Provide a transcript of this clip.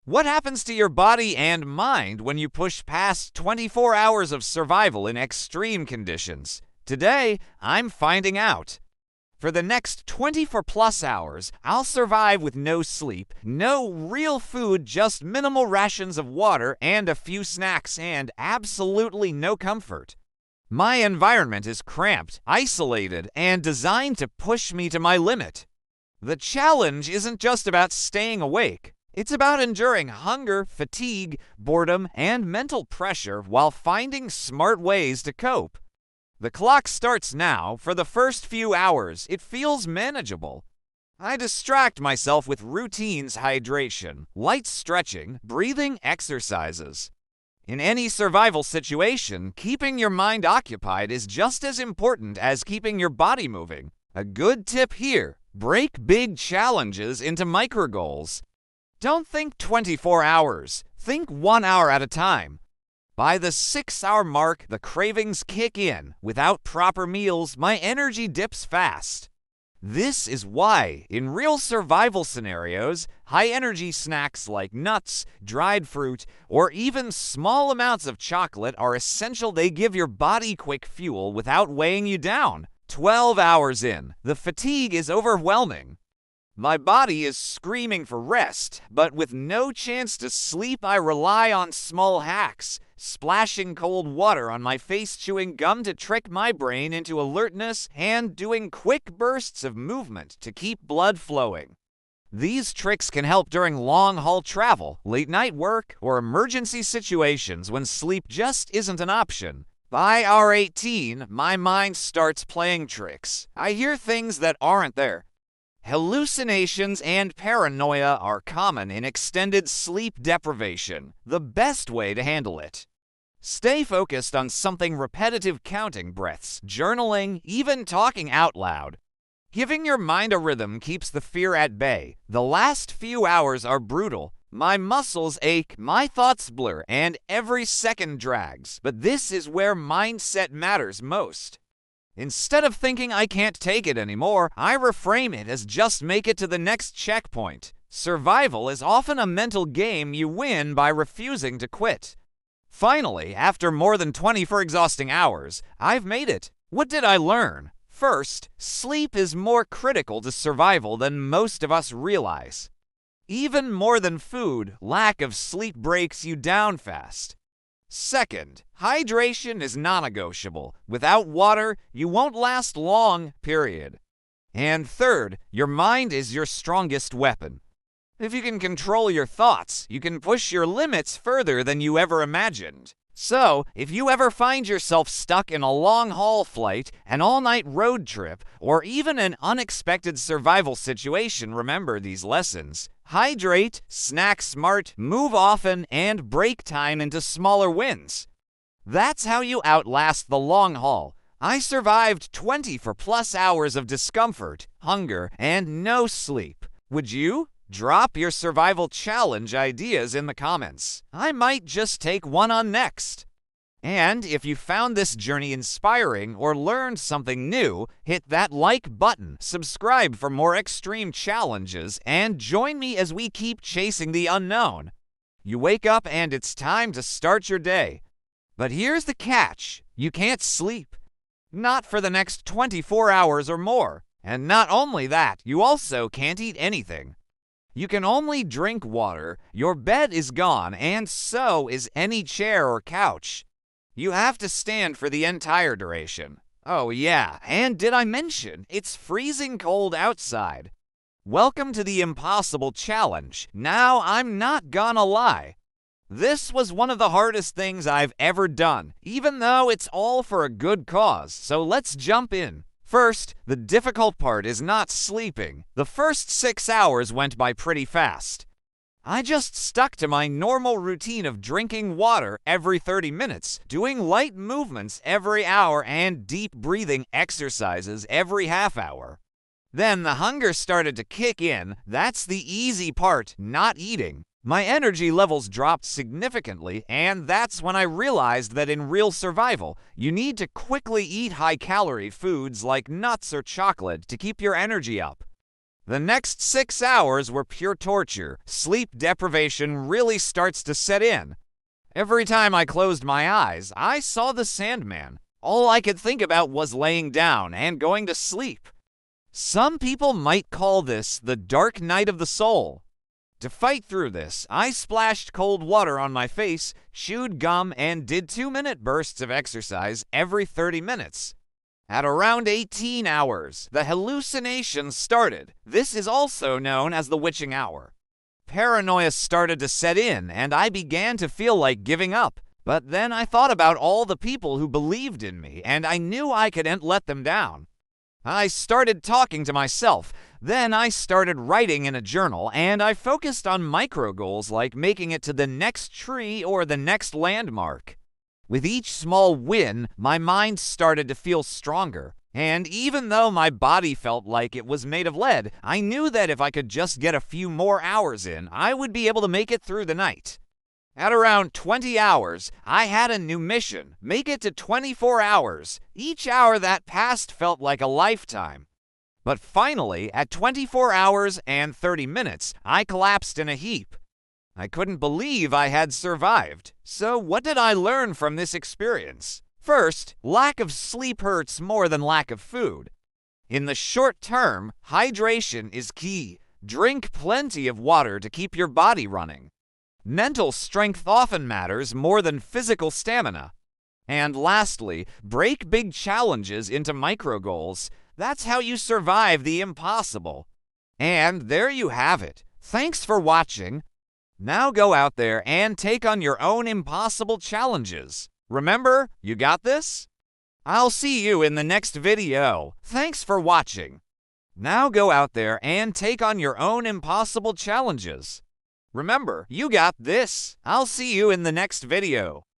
What happens to your body and mind when you push past 24 hours of survival in extreme conditions? Today, I'm finding out. For the next 24 plus hours, I'll survive with no sleep, no real food, just minimal rations of water and a few snacks, and absolutely no comfort. My environment is cramped, isolated, and designed to push me to my limit. The challenge isn't just about staying awake. It's about enduring hunger, fatigue, boredom, and mental pressure while finding smart ways to cope. The clock starts now. For the first few hours, it feels manageable. I distract myself with routines, hydration, light stretching, breathing exercises. In any survival situation, keeping your mind occupied is just as important as keeping your body moving. A good tip here: break big challenges into micro goals. Don't think 24 hours. Think 1 hour at a time. By the 6-hour mark, the cravings kick in. Without proper meals, my energy dips fast. This is why, in real survival scenarios, high-energy snacks like nuts, dried fruit, or even small amounts of chocolate are essential. They give your body quick fuel without weighing you down. 12 hours in, the fatigue is overwhelming. My body is screaming for rest, but with no chance to sleep, I rely on small hacks, splashing cold water on my face, chewing gum to trick my brain into alertness, and doing quick bursts of movement to keep blood flowing. These tricks can help during long-haul travel, late-night work, or emergency situations when sleep just isn't an option. By hour 18, my mind starts playing tricks. I hear things that aren't there. Hallucinations and paranoia are common in extended sleep deprivation. The best way to handle it: stay focused on something repetitive, counting breaths, journaling, even talking out loud. Giving your mind a rhythm keeps the fear at bay. The last few hours are brutal. My muscles ache, my thoughts blur, and every second drags. But this is where mindset matters most. Instead of thinking I can't take it anymore, I reframe it as just make it to the next checkpoint. Survival is often a mental game you win by refusing to quit. Finally, after more than 24 exhausting hours, I've made it. What did I learn? First, sleep is more critical to survival than most of us realize. Even more than food, lack of sleep breaks you down fast. Second, hydration is non-negotiable. Without water, you won't last long, period. And third, your mind is your strongest weapon. If you can control your thoughts, you can push your limits further than you ever imagined. So, if you ever find yourself stuck in a long-haul flight, an all-night road trip, or even an unexpected survival situation, remember these lessons. Hydrate, snack smart, move often, and break time into smaller wins. That's how you outlast the long haul. I survived 24 plus hours of discomfort, hunger, and no sleep. Would you? Drop your survival challenge ideas in the comments. I might just take one on next. And if you found this journey inspiring or learned something new, hit that like button, subscribe for more extreme challenges, and join me as we keep chasing the unknown. You wake up and it's time to start your day. But here's the catch: you can't sleep. Not for the next 24 hours or more. And not only that, you also can't eat anything. You can only drink water, your bed is gone, and so is any chair or couch. You have to stand for the entire duration. Oh yeah, and did I mention it's freezing cold outside? Welcome to the impossible challenge. Now, I'm not gonna lie. This was one of the hardest things I've ever done, even though it's all for a good cause, so let's jump in. First, the difficult part is not sleeping. The first 6 hours went by pretty fast. I just stuck to my normal routine of drinking water every 30 minutes, doing light movements every hour, and deep breathing exercises every half hour. Then the hunger started to kick in. That's the easy part, not eating. My energy levels dropped significantly, and that's when I realized that in real survival, you need to quickly eat high-calorie foods like nuts or chocolate to keep your energy up. The next 6 hours were pure torture. Sleep deprivation really starts to set in. Every time I closed my eyes, I saw the Sandman. All I could think about was laying down and going to sleep. Some people might call this the dark night of the soul. To fight through this, I splashed cold water on my face, chewed gum, and did 2-minute bursts of exercise every 30 minutes. At around 18 hours, the hallucinations started. This is also known as the witching hour. Paranoia started to set in, and I began to feel like giving up. But then I thought about all the people who believed in me, and I knew I couldn't let them down. I started talking to myself. Then I started writing in a journal, and I focused on micro goals like making it to the next tree or the next landmark. With each small win, my mind started to feel stronger. And even though my body felt like it was made of lead, I knew that if I could just get a few more hours in, I would be able to make it through the night. At around 20 hours, I had a new mission: make it to 24 hours. Each hour that passed felt like a lifetime. But finally, at 24 hours and 30 minutes, I collapsed in a heap. I couldn't believe I had survived. So what did I learn from this experience? First, lack of sleep hurts more than lack of food. In the short term, hydration is key. Drink plenty of water to keep your body running. Mental strength often matters more than physical stamina. And lastly, break big challenges into micro goals. That's how you survive the impossible. And there you have it. Thanks for watching. Now go out there and take on your own impossible challenges. Remember, you got this? I'll see you in the next video. Thanks for watching. Now go out there and take on your own impossible challenges. Remember, you got this. I'll see you in the next video.